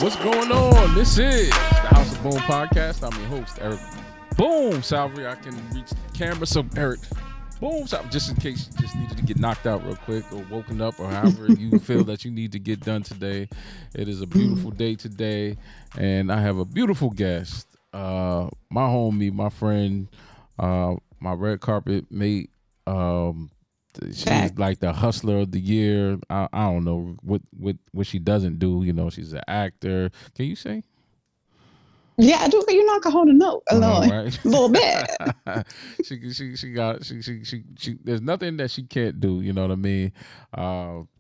What's going on? This is the House of Boom podcast. I'm your host, Eric Boom Salvery. I can reach the camera, so Eric Boom Salvery, just in case you just needed to get knocked out real quick or woken up or however you feel that you need to get done today. It is a beautiful day today, and I have a beautiful guest, my homie, my friend, my red carpet mate. She's like the hustler of the year. I don't know what she doesn't do. You know, she's an actor. Can you sing? Yeah, I do. You know, I can hold a note a little bit. She. There's nothing that she can't do. You know what I mean?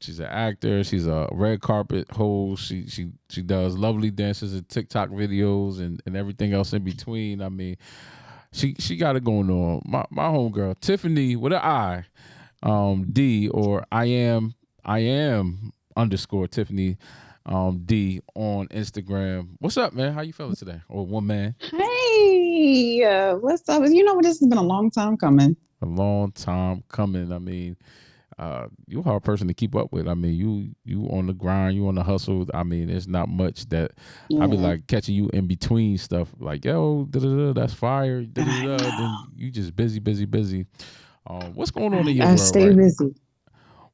She's an actor. She's a red carpet host. She does lovely dances and TikTok videos and everything else in between. I mean, she got it going on. My homegirl Tiffany with an I. D or I am _ Tiffany D on Instagram. What's up, man? How you feeling today? Or one man? Hey, what's up? You know, this has been a long time coming. A long time coming. I mean, you're a hard person to keep up with. I mean, you on the grind, you on the hustle. I mean, it's not much that I be like catching you in between stuff. Like, yo, that's fire. Then you just busy. What's going on in your world? I stay busy.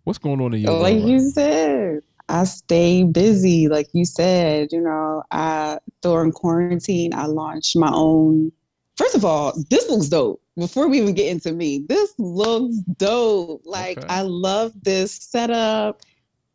What's going on in your world? Like you said, I stay busy. Like you said, you know, during quarantine, I launched my own. First of all, this looks dope. Before we even get into me, this looks dope. Like, okay. I love this setup.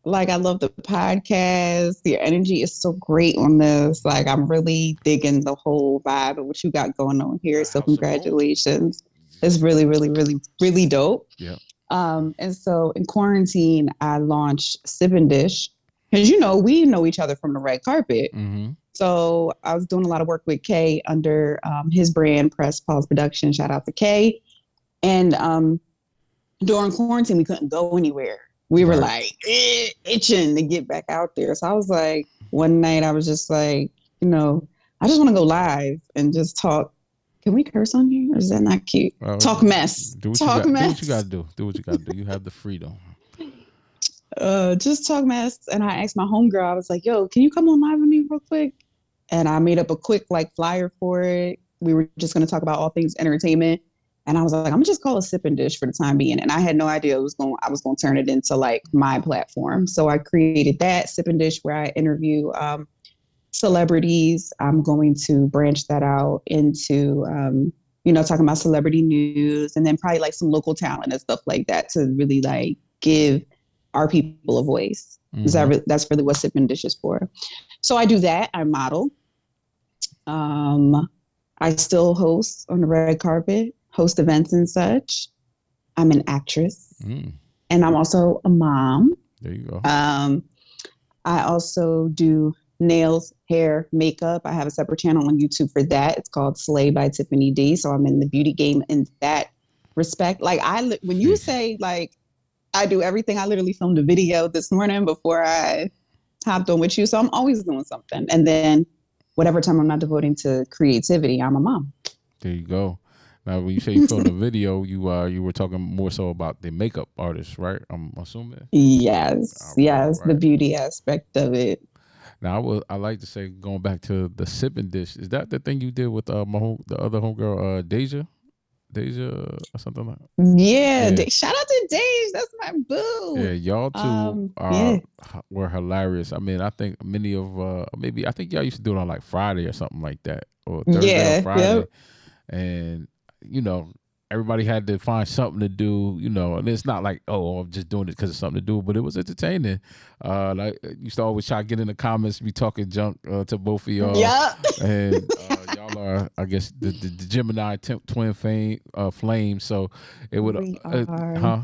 Like, I love the podcast. Your energy is so great on this. Like, I'm really digging the whole vibe of what you got going on here. So congratulations. It's really, really, really, really dope. Yeah. And so in quarantine, I launched Sip and Dish. Because, you know, we know each other from the red carpet. Mm-hmm. So I was doing a lot of work with Kay under his brand, Press Pause Production. Shout out to Kay. And during quarantine, we couldn't go anywhere. We were like itching to get back out there. So I was like, one night I was just like, you know, I just want to go live and just talk. Can we curse on here? Or is that not cute? Talk mess. Do what you got to do. Do what you got to do. You have the freedom. Just talk mess. And I asked my homegirl, I was like, yo, can you come on live with me real quick? And I made up a quick flyer for it. We were just going to talk about all things entertainment. And I was like, I'm going to just call it Sip and Dish for the time being. And I had no idea I was going to turn it into like my platform. So I created that Sip and Dish where I interview celebrities. I'm going to branch that out into, talking about celebrity news and then probably like some local talent and stuff like that to really like give our people a voice. Mm-hmm. That's really what Sip and Dish is for. So I do that. I model. I still host on the red carpet, host events and such. I'm an actress and I'm also a mom. There you go. I also do nails, hair, makeup. I have a separate channel on YouTube for that. It's called Slay by Tiffany D. So I'm in the beauty game in that respect. Like when you say like I do everything, I literally filmed a video this morning before I hopped on with you. So I'm always doing something. And then whatever time I'm not devoting to creativity, I'm a mom. There you go. Now, when you say you filmed a video, you were talking more so about the makeup artist, right? I'm assuming. Yes, right. The beauty aspect of it. Now, I like to say, going back to the Sip and Dish, is that the thing you did with the other homegirl, Deja or something like that? Yeah. Shout out to Deja. That's my boo. Yeah, y'all two were hilarious. I mean, I think many of, I think y'all used to do it on like Friday or something like that, or Thursday or Friday. Yep. And, you know, everybody had to find something to do, you know, and it's not like, oh, I'm just doing it because it's something to do, but it was entertaining. Like, I used to always try to get in the comments, be talking junk to both of y'all. Yeah. And y'all are, I guess, the Gemini twin flame. So it would, huh?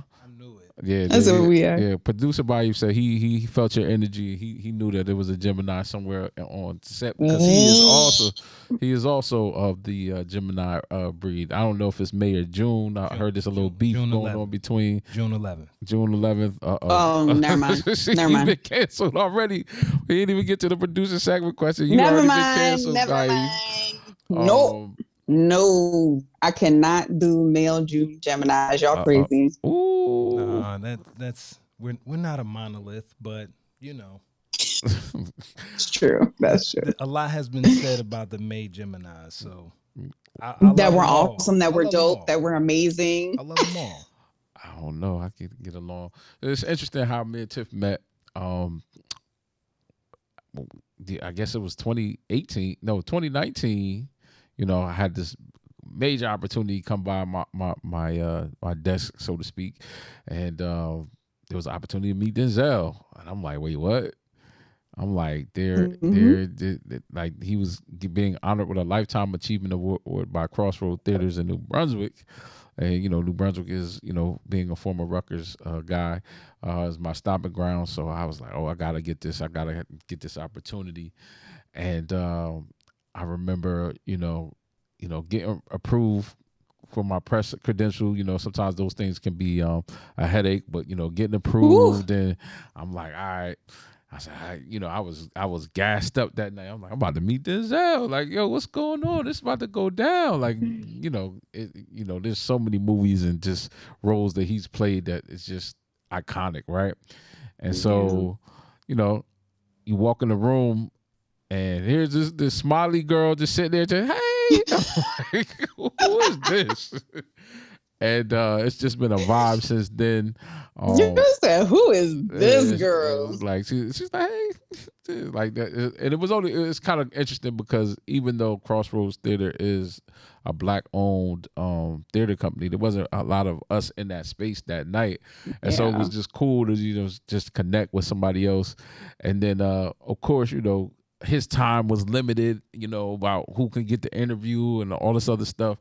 Yeah, that's what we are. Yeah, producer by you said he felt your energy. He knew that there was a Gemini somewhere on set because he is also of the Gemini breed. I don't know if it's May or June. I heard there's a little beef going on between June 11th. June 11th. Oh, never mind. Never mind. Been canceled already. We didn't even get to the producer segment question. You never already mind. been canceled, Never guys. Nope. No, I cannot do male June Geminis. Y'all crazy. Ooh. Nah, that's we're not a monolith, but you know. It's true. That's true. A lot has been said about the May Geminis, so I That love were them all. awesome, that I were love them dope, that all. were amazing. I love them all. I don't know. I could get along. It's interesting how me and Tiff met. I guess it was 2018. No, 2019. You know, I had this major opportunity come by my desk, so to speak, and there was an opportunity to meet Denzel, and I'm like, wait, what? I'm like, like he was being honored with a lifetime achievement award by Crossroad Theaters in New Brunswick. And, you know, New Brunswick is, you know, being a former Rutgers guy, is my stomping ground. So I was like, oh, I got to get this. I got to get this opportunity. And I remember, getting approved for my press credential. You know, sometimes those things can be a headache, but, you know, getting approved. Ooh. And I'm like, all right. I said, I was gassed up that night. I'm like, I'm about to meet Denzel. Like, yo, what's going on? This is about to go down. Like, there's so many movies and just roles that he's played that it's just iconic, right? And so, you walk in the room and here's this smiley girl just sitting there, just, hey, I'm like, who is this? And it's just been a vibe since then. You said, who is this girl? It was like she's like, hey, like that. And it's kind of interesting because even though Crossroads Theater is a Black-owned theater company, there wasn't a lot of us in that space that night, and so it was just cool to just connect with somebody else. And then of course, his time was limited, about who can get the interview and all this other stuff.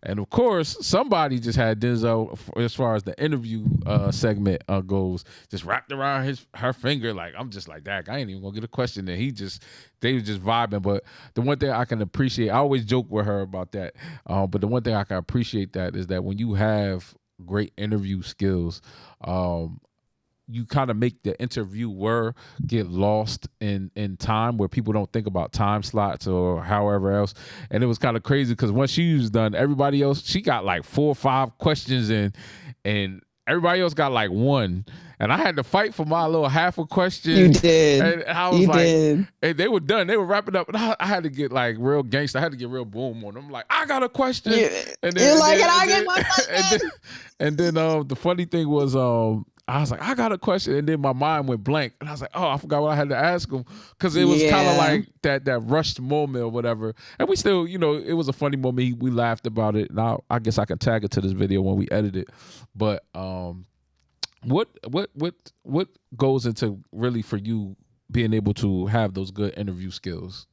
And of course, somebody just had Denzel, as far as the interview segment goes, just wrapped around her finger. Like, I'm just like, that I ain't even gonna get a question. And they was just vibing. But the one thing I can appreciate, I always joke with her about that. But the one thing I can appreciate that is that when you have great interview skills, you kind of make the interviewer get lost in time, where people don't think about time slots or however else. And it was kind of crazy because once she was done, everybody else, she got like 4 or 5 questions in, and everybody else got like 1. And I had to fight for my little half a question. You did. And I was and they were done. They were wrapping up. And I had to get like real gangster. I had to get real boom on them. I'm like, I got a question. And then, can I get my question? And then the funny thing was, I was like, I got a question, and then my mind went blank, and I was like, oh, I forgot what I had to ask him, because it was kind of like that rushed moment or whatever. And we still, it was a funny moment. We laughed about it. Now I guess I can tag it to this video when we edit it. But what goes into really for you being able to have those good interview skills?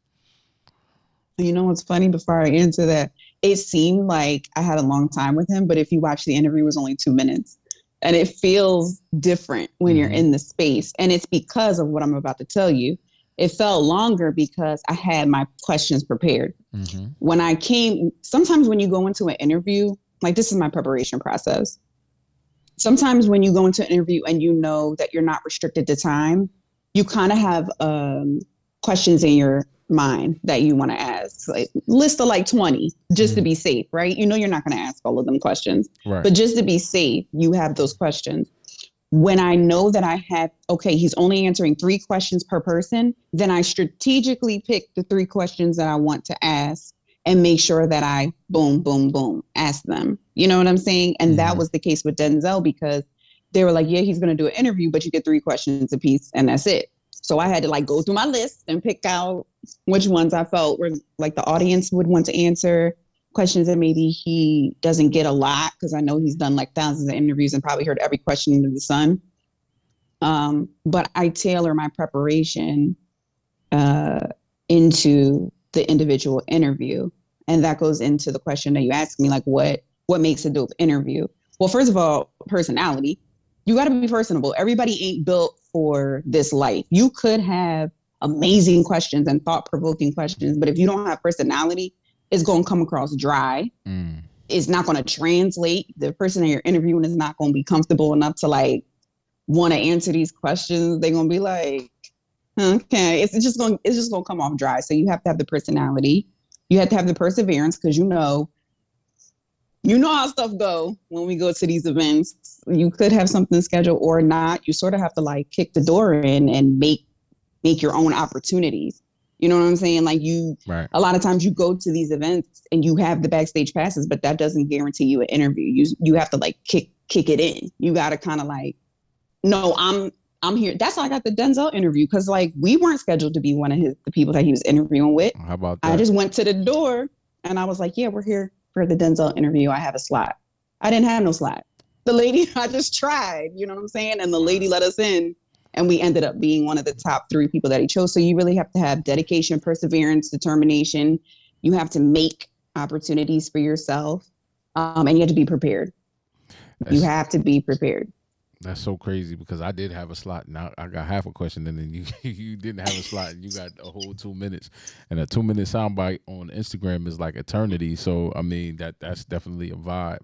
You know what's funny? Before I answer that, it seemed like I had a long time with him, but if you watch the interview, it was only 2 minutes. And it feels different when you're in the space. And it's because of what I'm about to tell you. It felt longer because I had my questions prepared. Mm-hmm. When I came, sometimes when you go into an interview, like this is my preparation process. Sometimes when you go into an interview and you know that you're not restricted to time, you kind of have questions in your mind that you want to ask, like list of like 20 just to be safe, right? You're not going to ask all of them questions, right? But just to be safe, you have those questions. When I know that I have, okay, he's only answering 3 questions per person, then I strategically pick the 3 questions that I want to ask and make sure that I boom, boom, boom, ask them. You know what I'm saying? And that was the case with Denzel, because they were like, yeah, he's going to do an interview, but you get 3 questions apiece and that's it. So I had to like go through my list and pick out which ones I felt were like the audience would want to answer, questions that maybe he doesn't get a lot, because I know he's done like thousands of interviews and probably heard every question under the sun. But I tailor my preparation into the individual interview. And that goes into the question that you asked me, like what makes a dope interview? Well, first of all, personality. You got to be personable. Everybody ain't built for this life. You could have amazing questions and thought-provoking questions, but if you don't have personality, it's going to come across dry. It's not going to translate. The person that you're interviewing is not going to be comfortable enough to like want to answer these questions. They're going to be like, okay, it's just going to come off dry. So you have to have the personality. You have to have the perseverance, because you know how stuff go when we go to these events. You could have something scheduled or not. You sort of have to like kick the door in and make make your own opportunities. You know what I'm saying? Like Right. a lot of times you go to these events and you have the backstage passes, but that doesn't guarantee you an interview. You have to like kick it in. You got to kind of like, no, I'm here. That's how I got the Denzel interview, because like we weren't scheduled to be one of the people that he was interviewing with. How about that? I just went to the door and I was like, yeah, we're here for the Denzel interview. I have a slot. I didn't have no slot. The lady, I just tried, you know what I'm saying? And the lady let us in. And we ended up being one of the top 3 people that he chose. So you really have to have dedication, perseverance, determination. You have to make opportunities for yourself. And you have to be prepared. You have to be prepared. That's so crazy, because I did have a slot. Now I got half a question, and then you didn't have a slot, and you got a whole 2 minutes. And a 2-minute soundbite on Instagram is like eternity. So I mean that's definitely a vibe.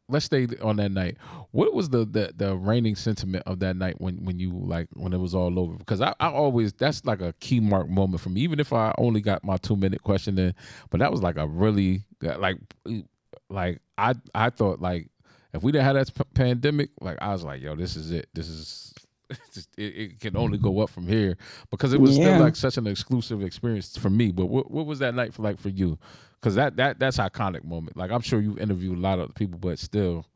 Let's stay on that night. What was the reigning sentiment of that night when you like when it was all over? Because I always, that's like a key mark moment for me, even if I only got my 2-minute question in. But that was like a really like I thought like if we didn't have that pandemic, like I was like, yo, this is it. This is it can only go up from here, because it was still like such an exclusive experience for me. But what was that night for you? Because that's iconic moment. Like I'm sure you interviewed a lot of people, but still,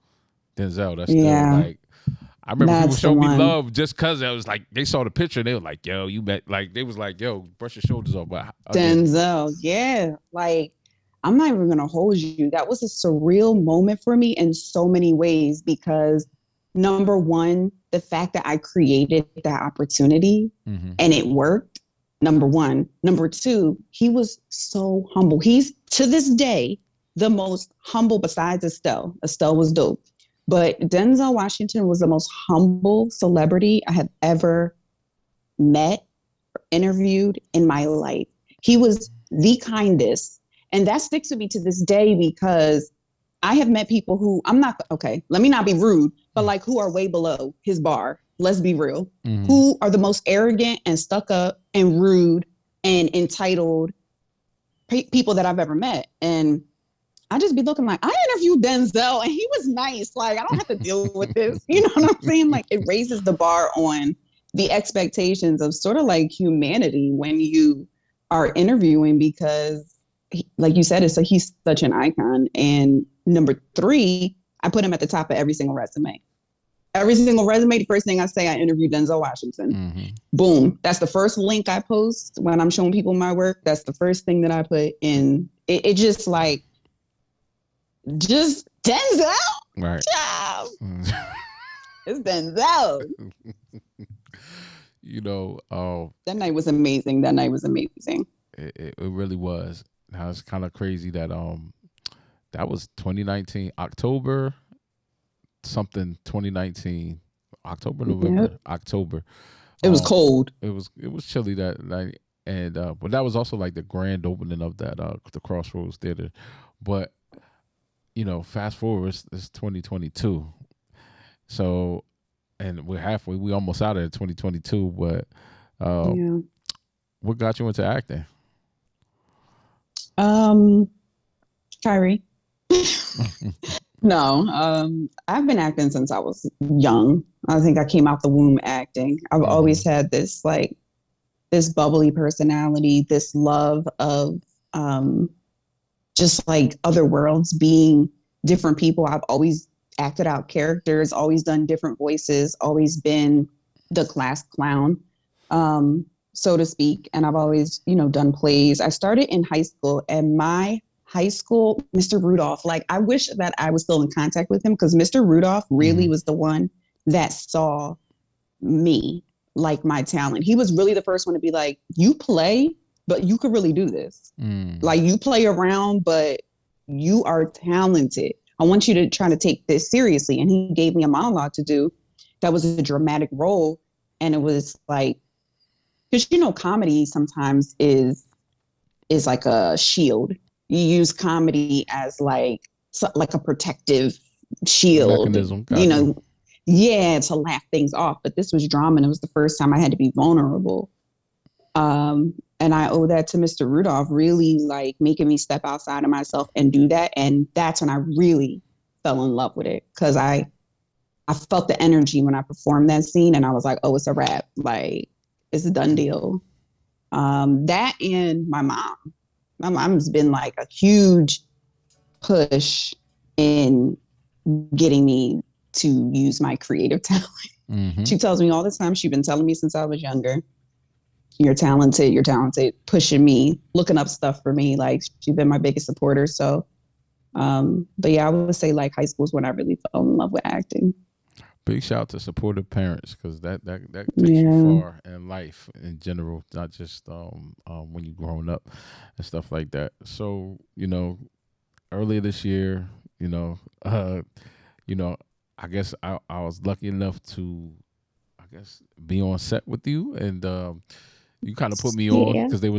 Denzel, that's still like, I remember people showed me love just because I was like, they saw the picture and they were like, yo, you met, like they was like, yo, brush your shoulders off. But Denzel, like I'm not even gonna hold you. That was a surreal moment for me in so many ways, because number one, the fact that I created that opportunity and it worked. Number one. Number two, he was so humble. He's to this day the most humble besides Estelle. Estelle was dope. But Denzel Washington was the most humble celebrity I have ever met or interviewed in my life. He was the kindest. And that sticks with me to this day, because I have met people who let me not be rude, but like who are way below his bar. Let's be real, who are the most arrogant and stuck up and rude and entitled people that I've ever met. And I just be looking like, I interviewed Denzel and he was nice. Like, I don't have to deal with this. You know what I'm saying? Like, it raises the bar on the expectations of sort of like humanity when you are interviewing, because like you said, he's such an icon. And number 3, I put him at the top of every single resume. Every single resume, the first thing I say, I interviewed Denzel Washington. Boom. That's the first link I post when I'm showing people my work. That's the first thing that I put in. It just like, just Denzel. Right. It's Denzel. You know, that night was amazing. It really was. Now it's kind of crazy that that was 2019 October. Something 2019 October, November, October. It was cold. It was chilly that night, and but that was also like the grand opening of that the Crossroads Theater. But you know, fast forward, it's 2022, so and we're halfway. We almost out of 2022. But what got you into acting? Kyrie. No, I've been acting since I was young. I think I came out the womb acting. I've always had this bubbly personality, this love of just like other worlds, being different people. I've always acted out characters, always done different voices, always been the class clown, so to speak. And I've always, done plays. I started in high school, and my high school, Mr. Rudolph, like I wish that I was still in contact with him, because Mr. Rudolph really was the one that saw me, like my talent. He was really the first one to be like, you play, but you could really do this. Like you play around, but you are talented. I want you to try to take this seriously. And he gave me a monologue to do that was a dramatic role. And it was like, because comedy sometimes is like a shield. You use comedy as like a protective shield, mechanism, to laugh things off. But this was drama, and it was the first time I had to be vulnerable. And I owe that to Mr. Rudolph, really like making me step outside of myself and do that. And that's when I really fell in love with it, because I I felt the energy when I performed that scene, and I was like, oh, it's a wrap. Like, it's a done deal. That and my mom. My mom's been like a huge push in getting me to use my creative talent. Mm-hmm. She tells me all the time, she's been telling me since I was younger, you're talented, pushing me, looking up stuff for me. Like, she's been my biggest supporter. So, but yeah, I would say like high school is when I really fell in love with acting. Big shout out to supportive parents, because that takes you far in life in general, not just when you're growing up and stuff like that. So, earlier this year, I guess I was lucky enough to, be on set with you, and you kind of put me on because they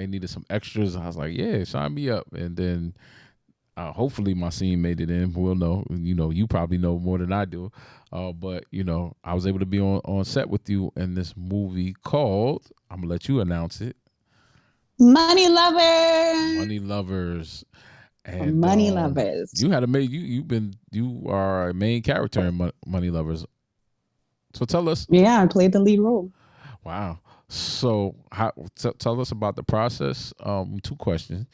needed some extras. I was like, yeah, sign me up, and then. Hopefully my scene made it in. We'll know. You probably know more than I do. But I was able to be on set with you in this movie called, I'm going to let you announce it. Money Lovers. Money Lovers. And Money Lovers. You had you are a main character in Money Lovers. So tell us. Yeah, I played the lead role. Wow. So tell us about the process. 2 questions.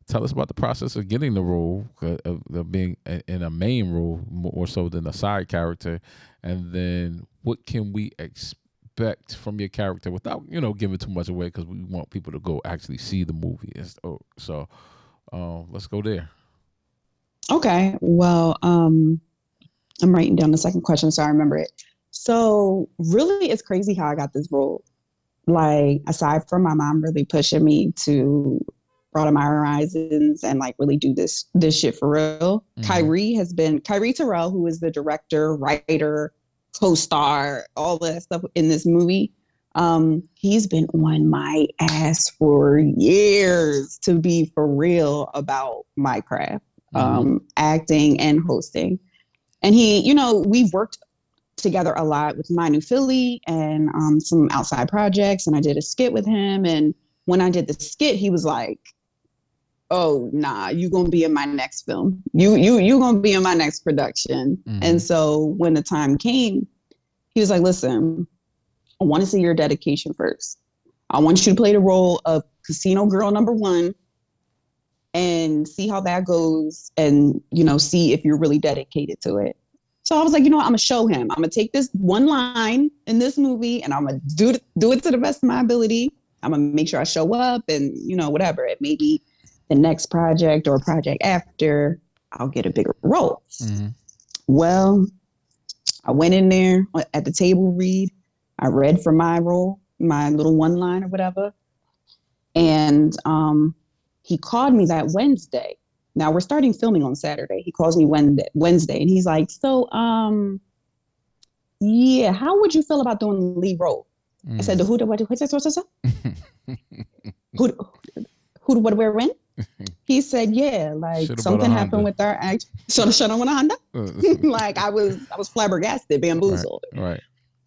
Tell us about the process of getting the role, of being in a main role more so than a side character, and then what can we expect from your character without giving too much away, because we want people to go actually see the movie. So let's go there. Okay. Well, I'm writing down the second question so I remember it. So really, it's crazy how I got this role. Like, aside from my mom really pushing me to broaden my horizons and like really do this shit for real. Mm-hmm. Kyrie Terrell, who is the director, writer, co-star, all that stuff in this movie. He's been on my ass for years to be for real about my craft, acting and hosting. And he, we've worked together a lot with My New Philly and some outside projects. And I did a skit with him. And when I did the skit, he was like, oh, nah, you gonna be in my next film. You gonna be in my next production. Mm-hmm. And so when the time came, he was like, listen, I want to see your dedication first. I want you to play the role of casino girl number 1 and see how that goes, and, see if you're really dedicated to it. So I was like, I'm gonna show him. I'm gonna take this one line in this movie and I'm gonna do it to the best of my ability. I'm gonna make sure I show up, and, whatever. It may be the next project or project after, I'll get a bigger role. Mm-hmm. Well, I went in there at the table read. I read for my role, my little one line or whatever. And he called me that Wednesday. Now we're starting filming on Saturday. He calls me Wednesday and he's like, so, yeah, how would you feel about doing the lead role? I said, who, where, when? He said, yeah, like should've something happened with our act. Should have went a Honda. Like I was flabbergasted, bamboozled. Right.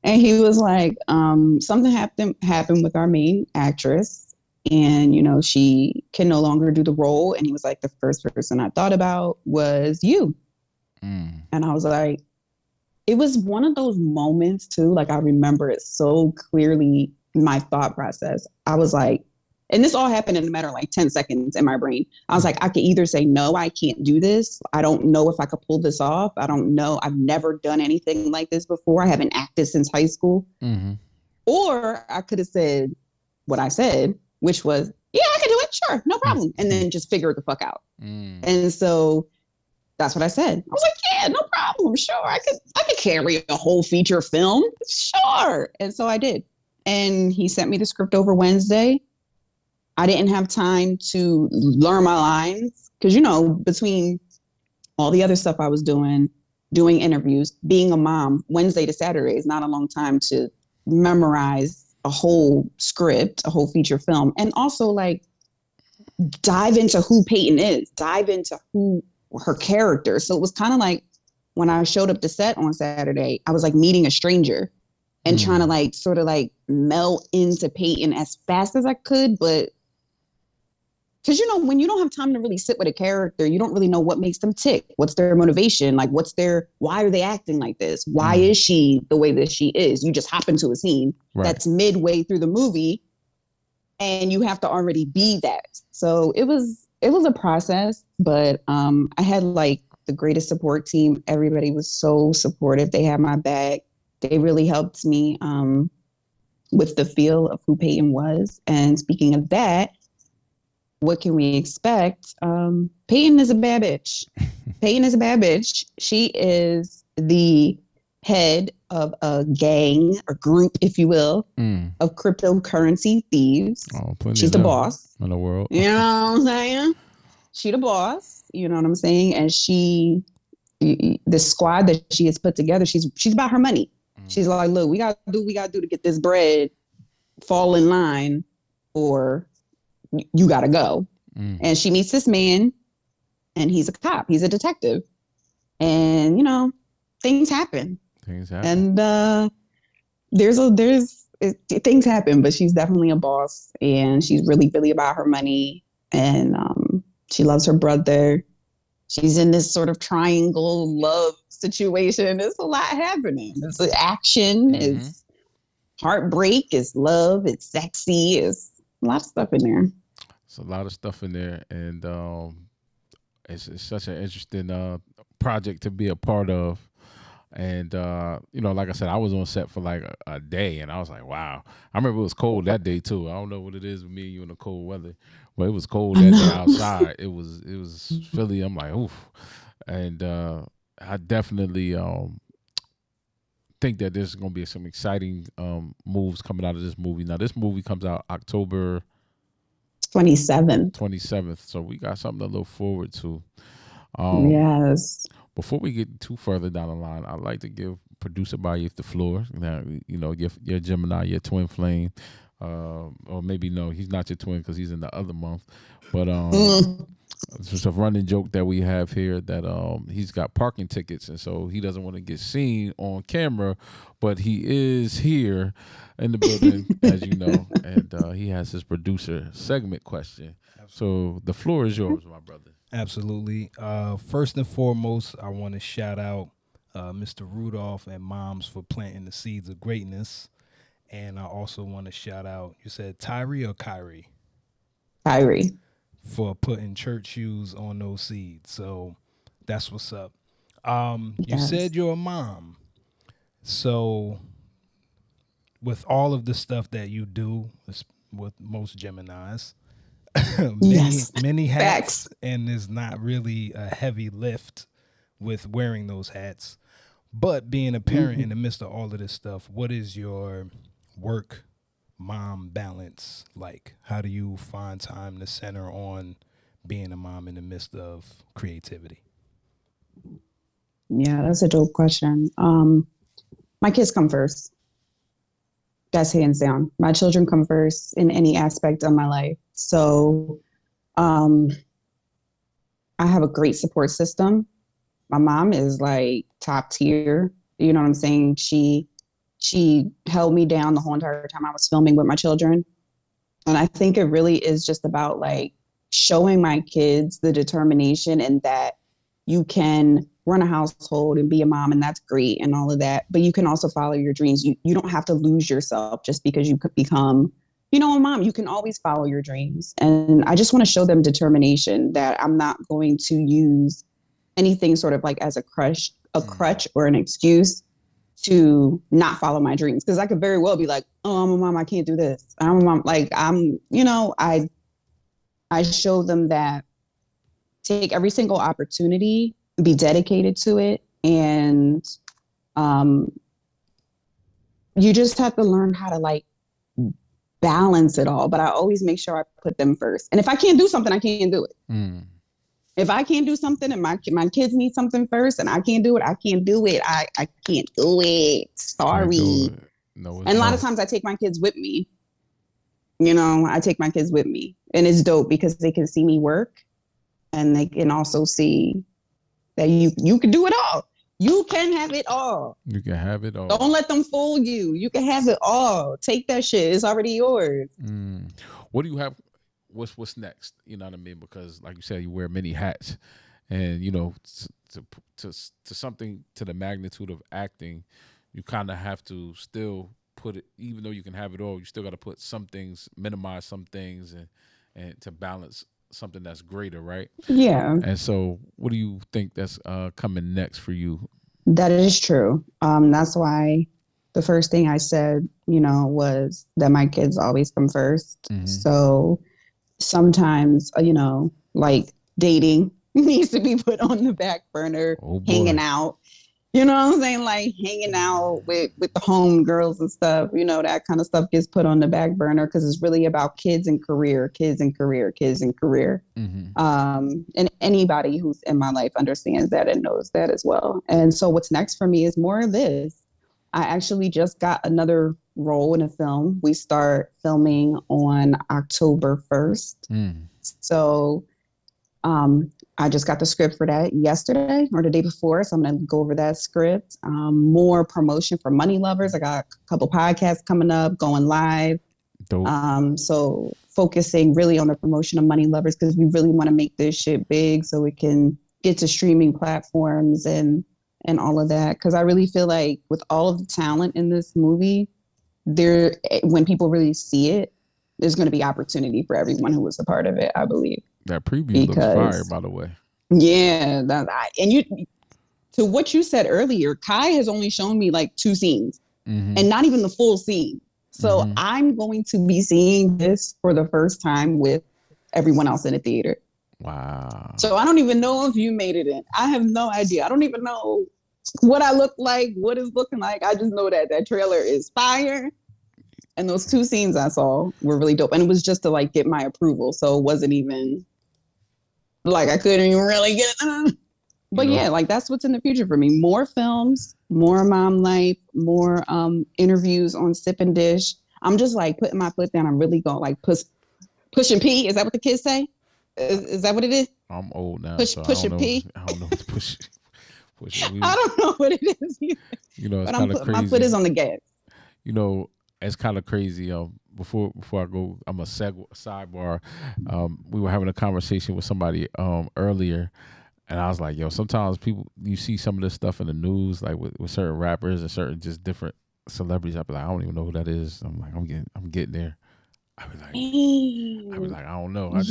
And he was like, something happened with our main actress, and she can no longer do the role. And he was like, the first person I thought about was you. And I was like, it was one of those moments too. Like I remember it so clearly. My thought process. I was like, and this all happened in a matter of like 10 seconds in my brain. I was like, I could either say, no, I can't do this. I don't know if I could pull this off. I don't know. I've never done anything like this before. I haven't acted since high school. Mm-hmm. Or I could have said what I said, which was, yeah, I can do it. Sure. No problem. And then just figure it the fuck out. And so that's what I said. I was like, yeah, no problem. Sure. I could carry a whole feature film. Sure. And so I did. And he sent me the script over Wednesday. I didn't have time to learn my lines because, between all the other stuff I was doing interviews, being a mom, Wednesday to Saturday is not a long time to memorize a whole script, a whole feature film, and also like dive into who Peyton is, dive into who her character. So it was kind of like when I showed up to set on Saturday, I was like meeting a stranger and trying to like sort of like melt into Peyton as fast as I could, but Because, when you don't have time to really sit with a character, you don't really know what makes them tick. What's their motivation? Like, why are they acting like this? Why is she the way that she is? You just hop into a scene that's midway through the movie and you have to already be that. So it was a process, but I had like the greatest support team. Everybody was so supportive. They had my back. They really helped me with the feel of who Peyton was. And speaking of that, what can we expect? Peyton is a bad bitch. Peyton is a bad bitch. She is the head of a gang or group, if you will, of cryptocurrency thieves. Oh, she's the boss in the world. You know what I'm saying? She the boss. You know what I'm saying? And the squad that she has put together, she's about her money. She's like, look, we got to do what we got to do to get this bread, fall in line, or you got to go. And she meets this man, and he's a cop. He's a detective. And, things happen. And things happen, but she's definitely a boss, and she's really, really about her money. And she loves her brother. She's in this sort of triangle love situation. There's a lot happening. It's action, it's heartbreak, it's love, it's sexy, it's a lot of stuff in there. It's a lot of stuff in there, and it's such an interesting project to be a part of. And like I said, I was on set for like a day, and I was like, wow. I remember it was cold that day too. I don't know what it is with me and you in the cold weather, but it was cold that day outside. It was Philly. I'm like, oof. And I definitely think that there's going to be some exciting moves coming out of this movie. Now, this movie comes out October 27th. So we got something to look forward to. Yes. Before we get too further down the line, I'd like to give producer Bayef the floor. Now, your Gemini, your twin flame, or maybe no, he's not your twin because he's in the other month. But it's just a running joke that we have here that he's got parking tickets, and so he doesn't want to get seen on camera, but he is here in the building, as you know, and he has his producer segment question. So the floor is yours, my brother. Absolutely. First and foremost, I want to shout out Mr. Rudolph and Moms for planting the seeds of greatness. And I also want to shout out, you said Tyree or Kyrie? Kyrie. For putting church shoes on those seeds. So that's what's up. You said you're a mom. So with all of the stuff that you do with most Geminis, many hats, and there's not really a heavy lift with wearing those hats. But being a parent in the midst of all of this stuff, what is your work mom balance like? How do you find time to center on being a mom in the midst of creativity? Yeah, that's a dope question. My kids come first. That's hands down. My children come first in any aspect of my life. So I have a great support system. My mom is like top tier. You know what I'm saying? She held me down the whole entire time I was filming with my children. And I think it really is just about like showing my kids the determination and that you can run a household and be a mom, and that's great and all of that. But you can also follow your dreams. You don't have to lose yourself just because you could become, a mom. You can always follow your dreams. And I just want to show them determination that I'm not going to use anything sort of like as a crutch or an excuse to not follow my dreams. Because I could very well be like, oh, I'm a mom, I can't do this. I'm a mom. Like I show them that take every single opportunity, be dedicated to it. And you just have to learn how to like balance it all. But I always make sure I put them first. And if I can't do something, I can't do it. If I can't do something and my kids need something first and I can't do it, I can't do it. I can't do it. Sorry. No, and a lot of times I take my kids with me. I take my kids with me. And it's dope because they can see me work and they can also see that you can do it all. You can have it all. You can have it all. Don't let them fool you. You can have it all. Take that shit. It's already yours. What do you have? what's next? You know what I mean? Because like you said, you wear many hats, and you know, to something to the magnitude of acting, you kind of have to still put it. Even though you can have it all, you still got to put some things, minimize some things, and to balance something that's greater, right? Yeah, And so, what do you think that's coming next for you? that is true. That's why the first thing I said, was that my kids always come 1st. Mm-hmm. So sometimes, like dating needs to be put on the back burner, Oh boy. hanging out. You know what I'm saying? Like hanging out with the home girls and stuff, that kind of stuff gets put on the back burner because it's really about kids and career, kids and career, kids and career. Mm-hmm. And anybody who's in my life understands that and knows that as well. And so what's next for me is more of this. I actually just got another role in a film. We start filming on October 1st. Mm. So I just got the script for that yesterday or the day before. So I'm going to go over that script. More promotion for Money Lovers. I got a couple podcasts coming up, going live. Dope. So focusing really on the promotion of Money Lovers because we really want to make this shit big so it can get to streaming platforms and all of that. Because I really feel like with all of the talent in this movie, when people really see it, there's going to be opportunity for everyone who was a part of it, I believe. That preview looks fire, by the way. Yeah, and to what you said earlier, Kai has only shown me like 2 scenes, and not even the full scene. So I'm going to be seeing this for the first time with everyone else in the theater. Wow. So I don't even know if you made it in. I have no idea. I don't even know what I look like, what it's looking like. I just know that trailer is fire. And those 2 scenes I saw were really dope. And it was just to like get my approval. So it wasn't even like I couldn't even really get it. But yeah, like that's what's in the future for me. More films, more mom life, more interviews on Sip and Dish. I'm just like putting my foot down. I'm really going like push and pee. Is that what the kids say? Is that what it is? I'm old now. Push and pee. I don't know what to push. I don't know what it is either. It's kind of crazy. My foot is on the gas. It's kind of crazy. Before I go, I'm a sidebar. We were having a conversation with somebody earlier, and I was like, "Yo, sometimes you see some of this stuff in the news, like with certain rappers and certain just different celebrities. I be like, I don't even know who that is. I'm like, I'm getting there. I be like, I don't know. That's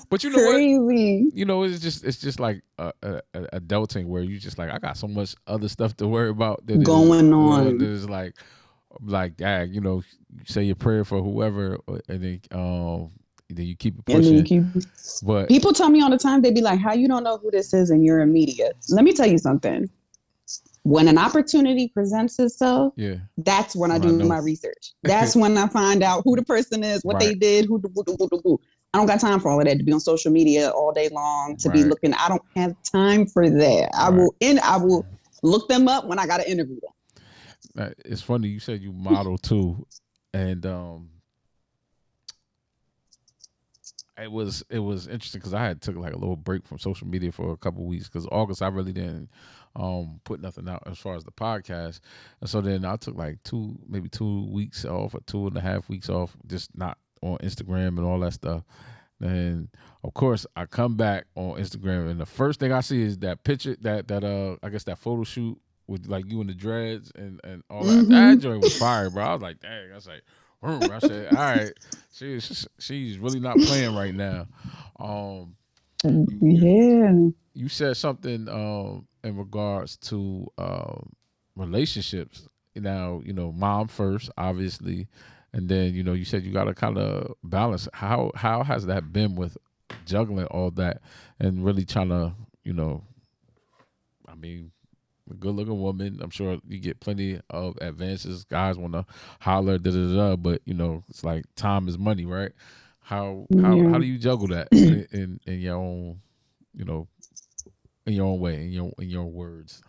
but you know crazy. what? It's just like adulting where you just like I got so much other stuff to worry about that going on. There's like dang, you say your prayer for whoever, and then you keep it pushing. But people tell me all the time, they be like, "How you don't know who this is and you're in media?" Let me tell you something. When an opportunity presents itself, that's when I do my research. That's when I find out who the person is, what they did, who. I don't got time for all of that to be on social media all day long to be looking. I don't have time for that. I will look them up when I got to interview them. It's funny you said you model too, and it was interesting because I had took like a little break from social media for a couple of weeks because August I really didn't put nothing out as far as the podcast, and so then I took like 2 weeks off or 2.5 weeks off, just not on Instagram and all that stuff. And of course I come back on Instagram and the first thing I see is that picture that I guess that photo shoot with like you and the dreads and all that. That joint was fire, bro. I was like, dang. I was like, I said, all right, she's really not playing right now. You said something in regards to relationships. Now, mom first, obviously, and then you said you got to kind of balance. How has that been with juggling all that and really trying to, I mean, a good-looking woman. I'm sure you get plenty of advances. Guys want to holler, but it's like time is money, right? How do you juggle that in your own, in your own way, in your words?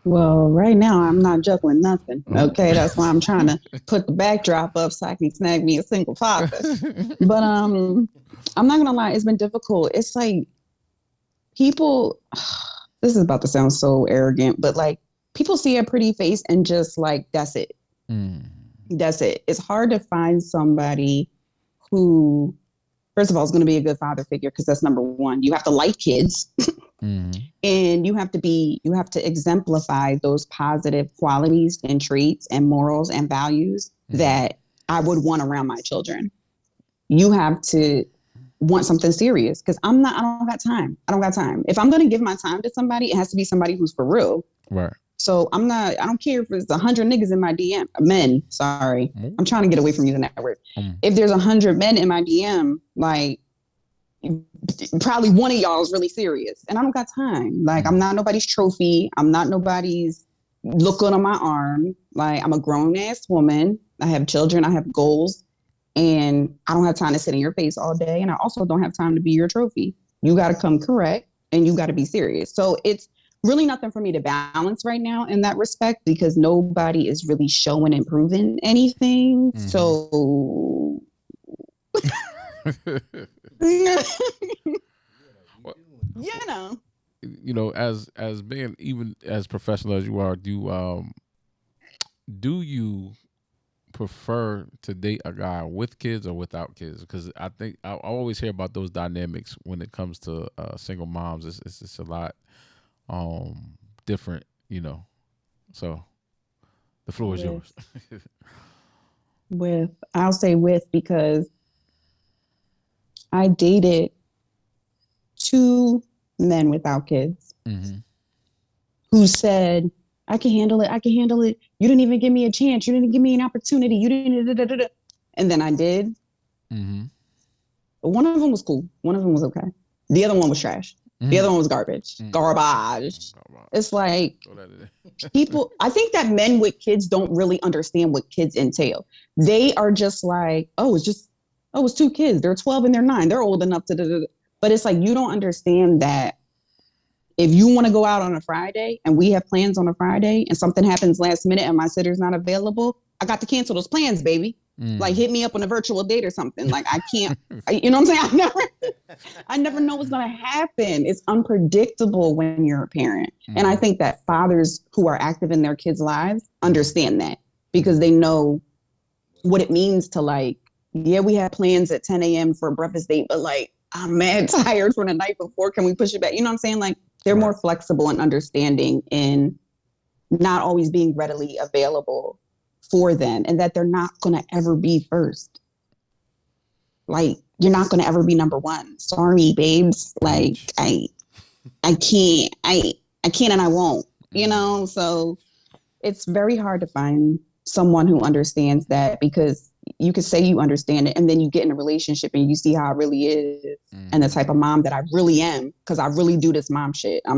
Well, right now I'm not juggling nothing. Okay, that's why I'm trying to put the backdrop up so I can snag me a single father. But I'm not gonna lie, it's been difficult. It's like people. This is about to sound so arrogant, but like people see a pretty face and just like, that's it. That's it. It's hard to find somebody who, first of all, is going to be a good father figure, because that's number one. You have to like kids. And you have to exemplify those positive qualities and traits and morals and values that I would want around my children. You have to want something serious, because I don't got time. If I'm going to give my time to somebody, it has to be somebody who's for real. Right. So I don't care if there's 100 niggas in my DM, men, sorry. I'm trying to get away from using that word. If there's 100 men in my DM, like, probably one of y'all is really serious, and I don't got time. Like, I'm not nobody's trophy. I'm not nobody's look good on my arm. Like, I'm a grown ass woman. I have children. I have goals, and I don't have time to sit in your face all day. And I also don't have time to be your trophy. You got to come correct, and you got to be serious. So it's really nothing for me to balance right now in that respect, because nobody is really showing and proving anything. So. You know, as being even as professional as you are, do you prefer to date a guy with kids or without kids? Because I think I always hear about those dynamics when it comes to single moms. It's just a lot different, you know. So the floor is yours. I'll say with, because I dated 2 men without kids who said, I can handle it. You didn't even give me a chance. You didn't give me an opportunity. You didn't. And then I did. But one of them was cool. One of them was okay. The other one was trash. The other one was garbage. Garbage. It's like, people, I think that men with kids don't really understand what kids entail. They are just like, it's 2 kids. They're 12 and they're 9. They're old enough to. But it's like, you don't understand that if you want to go out on a Friday and we have plans on a Friday and something happens last minute and my sitter's not available, I got to cancel those plans, baby. Like, hit me up on a virtual date or something. Like, I can't, you know what I'm saying? I never know what's going to happen. It's unpredictable when you're a parent. And I think that fathers who are active in their kids' lives understand that, because they know what it means to, like, yeah, we had plans at 10 a.m. for a breakfast date, but, like, I'm mad tired from the night before. Can we push it back? You know what I'm saying? Like, they're more flexible and understanding in not always being readily available for them, and that they're not going to ever be first. Like, you're not going to ever be number one. Sorry, babes. Like, I can't, and I won't, you know? So it's very hard to find someone who understands that, because you could say you understand it, and then you get in a relationship and you see how it really is, and the type of mom that I really am, because I really do this mom shit. I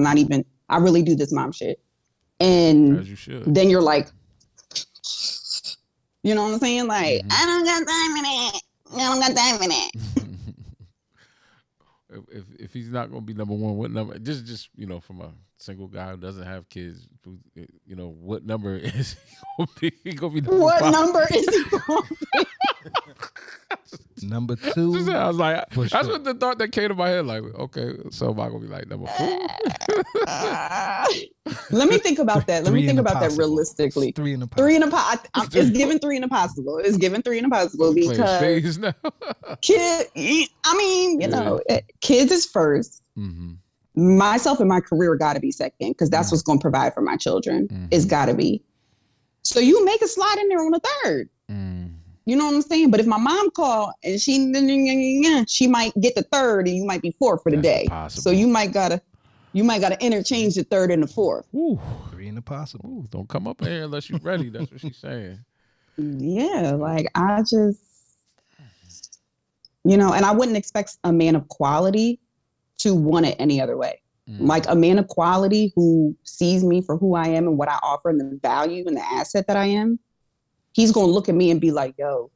really do this mom shit. And as you should. Then you're like, you know what I'm saying? Like, I don't got time in it. If he's not going to be number one, what number? Just you know, from a single guy who doesn't have kids, you know, what number is he going to be? What number is he going to be? Number 2. I was like, that's what the thought that came to my head. Like, okay, so am I going to be like number 4? Let me think about that. Let me think about that realistically. 3 in a It's given 3 in impossible. It's given 3 in impossible, because now. Kids is first. Myself and my career got to be second, because that's what's going to provide for my children. It's got to be. So you make a slide in there on a third. You know what I'm saying? But if my mom called and she might get the third, and you might be fourth for the day. Possible. So you might gotta interchange the third and the fourth. Ooh. 3 in a possible. Ooh, don't come up here unless you're ready. That's what she's saying. Yeah, like, I just, and I wouldn't expect a man of quality to want it any other way. Like, a man of quality who sees me for who I am and what I offer and the value and the asset that I am, he's going to look at me and be like, yo,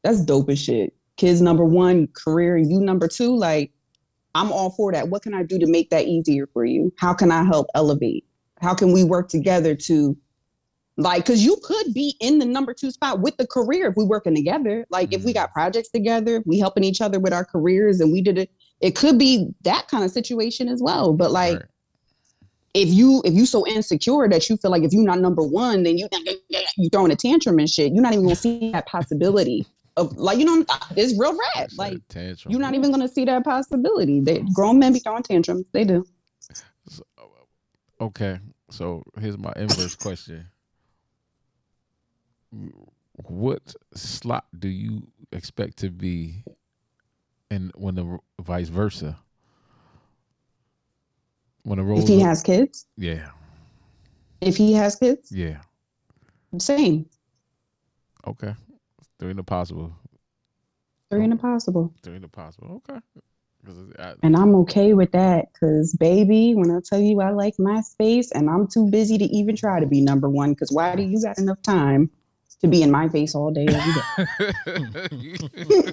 that's dope as shit. Kids number 1, career, you number 2. Like, I'm all for that. What can I do to make that easier for you? How can I help elevate? How can we work together to, like, because you could be in the number 2 spot with the career if we working together. Like, if we got projects together, we helping each other with our careers, and we did it. It could be that kind of situation as well. But, like, if you so insecure that you feel like if you're not number 1, then you throwing a tantrum and shit, you're not even gonna see that possibility like, it's real rap. Like, tantrum. you're not even going to see that possibility. Grown men be throwing tantrums. They do. So, okay, so here's my inverse question. What slot do you expect to be in when the vice versa? When the roles if he has kids? Yeah. If he has kids? Yeah. Same. Okay. Three in the possible. Three in the possible. Three in the possible. Okay. And I'm okay with that because, baby, when I tell you I like my space and I'm too busy to even try to be number one, because why do you got enough time to be in my face all day, every day?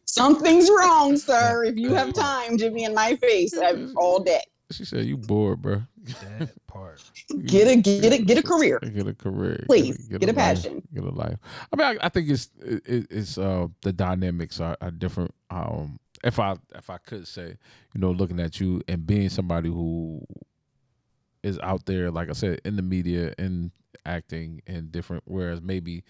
Something's wrong, sir, if you have time to be in my face all day. She said, "You bored, bro." That part. Get a career. Get a career. Please get a passion. Life, get a life. I mean, I think it's the dynamics are different. If I could say, looking at you and being somebody who is out there, like I said, in the media and acting and different, whereas maybe,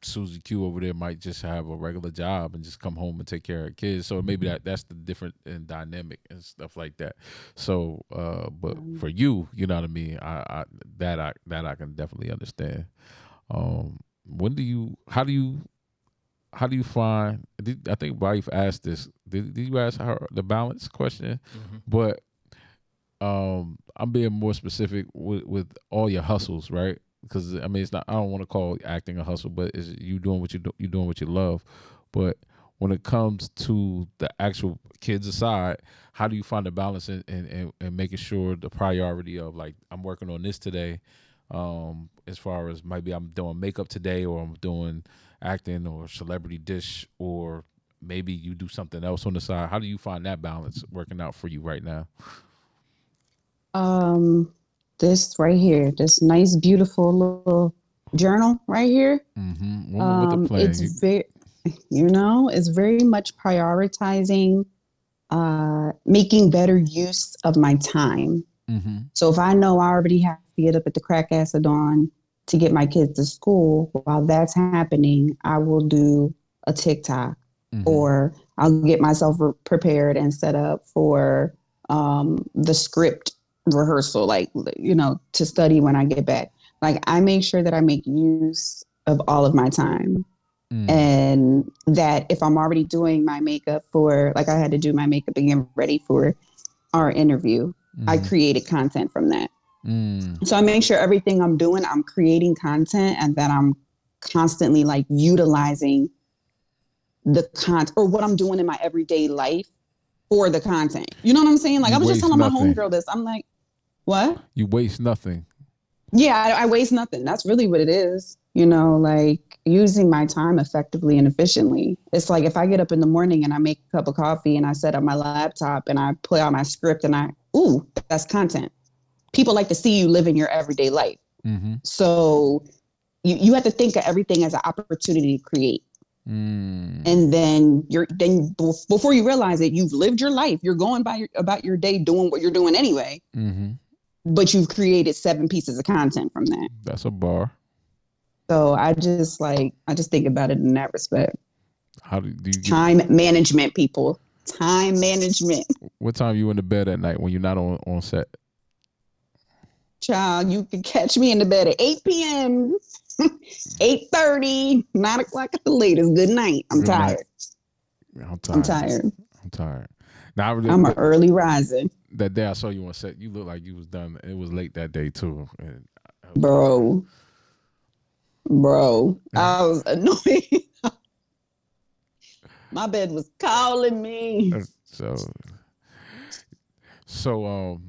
Susie Q over there might just have a regular job and just come home and take care of her kids. So maybe that's the different and dynamic and stuff like that. So, but for you, you know what I mean? I can definitely understand. How do you find, I think wife asked this, did you ask her the balance question? Mm-hmm. But, I'm being more specific with all your hustles, right? Because I mean, it's not. I don't want to call acting a hustle, but it's you doing what you doing what you love. But when it comes to the actual kids aside, how do you find the balance in making sure the priority of, like, I'm working on this today, as far as maybe I'm doing makeup today, or I'm doing acting or celebrity dish, or maybe you do something else on the side. How do you find that balance working out for you right now? This right here, this nice, beautiful little journal right here. Mm-hmm. It's very, it's very much prioritizing, making better use of my time. Mm-hmm. So if I know I already have to get up at the crack ass of dawn to get my kids to school, while that's happening, I will do a TikTok, mm-hmm. or I'll get myself prepared and set up for the script rehearsal, like, to study when I get back. Like, I make sure that I make use of all of my time. And that if I'm already doing my makeup like I had to do my makeup and get ready for our interview, I created content from that. So I make sure everything I'm doing, I'm creating content, and that I'm constantly, like, utilizing the content or what I'm doing in my everyday life for the content. You know what I'm saying? Like, I was just telling my homegirl this. I'm like, what? You waste nothing. Yeah, I waste nothing. That's really what it is. Like, using my time effectively and efficiently. It's like, if I get up in the morning and I make a cup of coffee and I set up my laptop and I put out my script and that's content. People like to see you living your everyday life. Mm-hmm. So you have to think of everything as an opportunity to create. And then before you realize it, you've lived your life. You're going about your day doing what you're doing anyway. Mm-hmm. But you've created 7 pieces of content from that. That's a bar. So I just think about it in that respect. How do you time management, people? Time management. What time you in the bed at night when you're not on set? Child, you can catch me in the bed at 8 p.m., 8:30, 9 o'clock at the latest. Good night. I'm tired. I'm tired. Now, I'm an early riser. That day I saw you on set, you looked like you was done. It was late that day too. And Bro, I was annoyed. My bed was calling me. So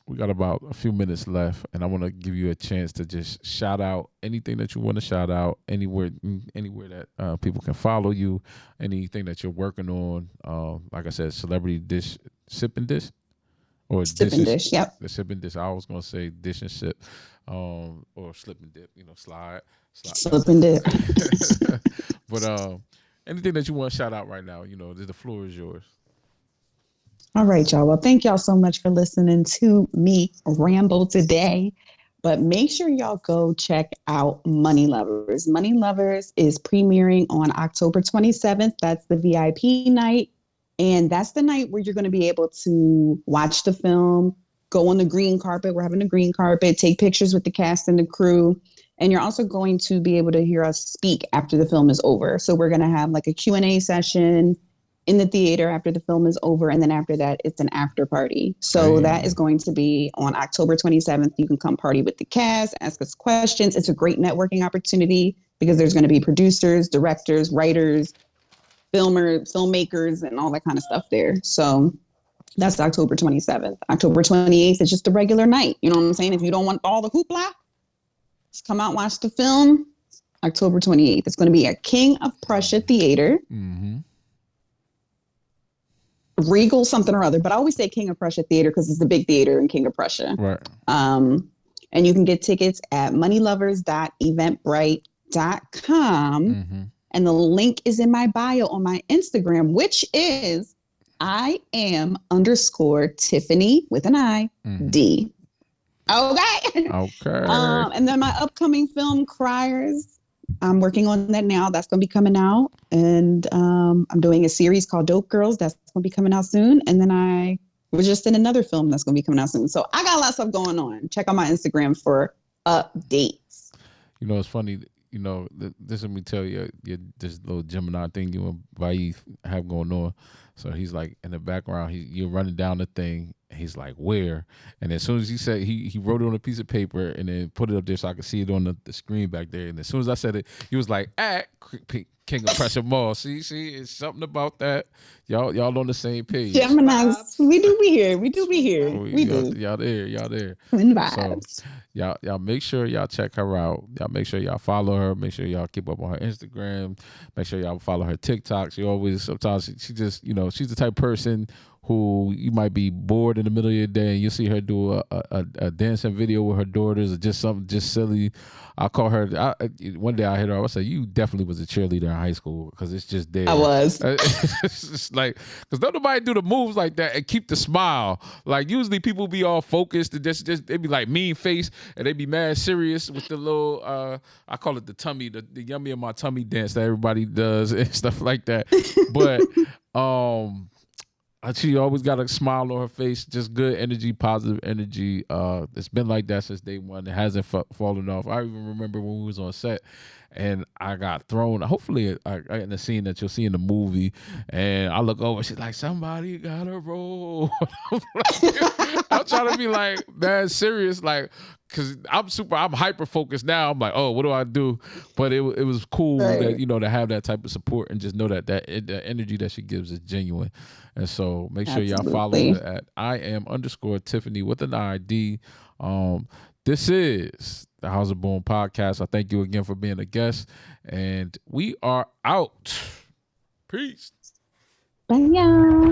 we got about a few minutes left, and I want to give you a chance to just shout out anything that you want to shout out, anywhere that people can follow you, anything that you're working on. Like I said, celebrity dish, sip and dish, or sip and dish. Yep. The sip and dish. I was gonna say dish and sip, or slip and dip. Slide. Slip and dip. But anything that you want to shout out right now, the floor is yours. All right, y'all. Well, thank y'all so much for listening to me ramble today. But make sure y'all go check out Money Lovers. Money Lovers is premiering on October 27th. That's the VIP night. And that's the night where you're going to be able to watch the film, go on the green carpet. We're having a green carpet, take pictures with the cast and the crew. And you're also going to be able to hear us speak after the film is over. So we're going to have like a Q&A session in the theater after the film is over. And then after that, it's an after party. So that is going to be on October 27th. You can come party with the cast, ask us questions. It's a great networking opportunity because there's going to be producers, directors, writers, filmmakers, and all that kind of stuff there. So that's October 27th. October 28th is just a regular night. You know what I'm saying? If you don't want all the hoopla, just come out, watch the film. October 28th. It's going to be at King of Prussia Theater. Mm-hmm. Regal something or other, but I always say King of Prussia Theater because it's the big theater in King of Prussia. Right. And you can get tickets at moneylovers.eventbrite.com. Mm-hmm. And the link is in my bio on my Instagram, which is _Tiffany with an I, D. Okay. Okay. And then my upcoming film, Criers. I'm working on that now. That's going to be coming out. And I'm doing a series called Dope Girls. That's going to be coming out soon. And then I was just in another film that's going to be coming out soon. So I got a lot of stuff going on. Check out my Instagram for updates. You know, it's funny. You know, this let me tell you, this little Gemini thing you and Vaif have going on. So he's like in the background, you're running down the thing. He's like, where? And as soon as he said, he wrote it on a piece of paper and then put it up there so I could see it on the screen back there. And as soon as I said it, he was like, King of Prussia Mall. See, it's something about that. Y'all on the same page. Geminis, we do be here. We do. Y'all there. Twin vibes. So y'all make sure y'all check her out. Y'all make sure y'all follow her. Make sure y'all keep up on her Instagram. Make sure y'all follow her TikTok. Sometimes she just, you know, she's the type of person who you might be bored in the middle of your day and you'll see her do a dancing video with her daughters or just something just silly. I'll call her. One day I hit her. I would say, you definitely was a cheerleader in high school because it's just there. I was. It's just like, because nobody do the moves like that and keep the smile. Like usually people be all focused and just they be like mean face and they be mad serious with the little, I call it the tummy, the yummy in my tummy dance that everybody does and stuff like that. But, she always got a smile on her face, just good energy, positive energy. It's been like that since day one. It hasn't fallen off. I even remember when we was on set and I got thrown. Hopefully, I in the scene that you'll see in the movie, and I look over. She's like, "Somebody got to roll." I'm trying to be like that serious, like, because I'm hyper focused now. I'm like, oh, what do I do? But it was cool that, you know, to have that type of support and just know that the energy that she gives is genuine. And so make sure y'all follow her at @Tiffany with an ID. This is the House of Boom podcast. I thank you again for being a guest, and we are out. Peace. Bye, y'all.